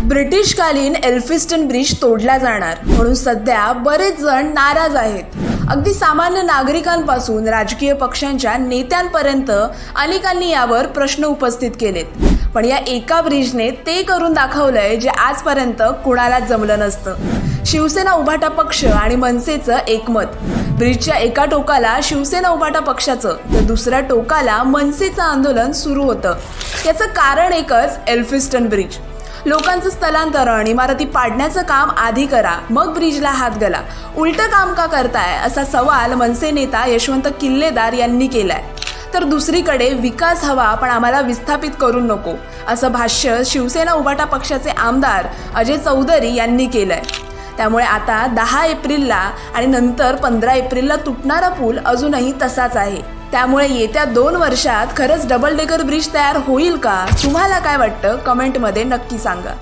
ब्रिटिशकालीन Elphinstone bridge तोडला जाणार म्हणून सध्या बरेच जण नाराज आहेत। अगदी सामान्य नागरिकांपासून राजकीय पक्षांच्या नेत्यांपर्यंत अनेकांनी यावर प्रश्न उपस्थित केलेत। पण या एका ब्रिजने ते करून दाखवलंय जे आजपर्यंत कुणालाच जमलं नसतं। शिवसेना उभाटा पक्ष आणि मनसेचं एकमत। ब्रिजच्या एका टोकाला शिवसेना उभाटा पक्षाचं तर दुसऱ्या टोकाला मनसेचं आंदोलन सुरू होतं। याचं कारण एकच, एल्फिस्टन ब्रिज। लोकांचं स्थलांतरण, इमारती पाडण्याचं काम आधी करा, मग ब्रिजला हात घाला, उलटं काम का करताय असा सवाल मनसे नेता यशवंत किल्लेदार यांनी केलाय। तर दुसरीकडे विकास हवा पण आम्हाला विस्थापित करू नको असं भाष्य शिवसेना उभाटा पक्षाचे आमदार अजय चौधरी यांनी केलंय। त्यामुळे आता 10 एप्रिलला आणि नंतर 15 एप्रिलला तुटणारा पूल अजूनही तसाच आहे। त्यामुळे येत्या 2 वर्षात खरंच डबल डेकर ब्रिज तयार होईल का? तुम्हाला काय वाटतं? कमेंटमध्ये नक्की सांगा।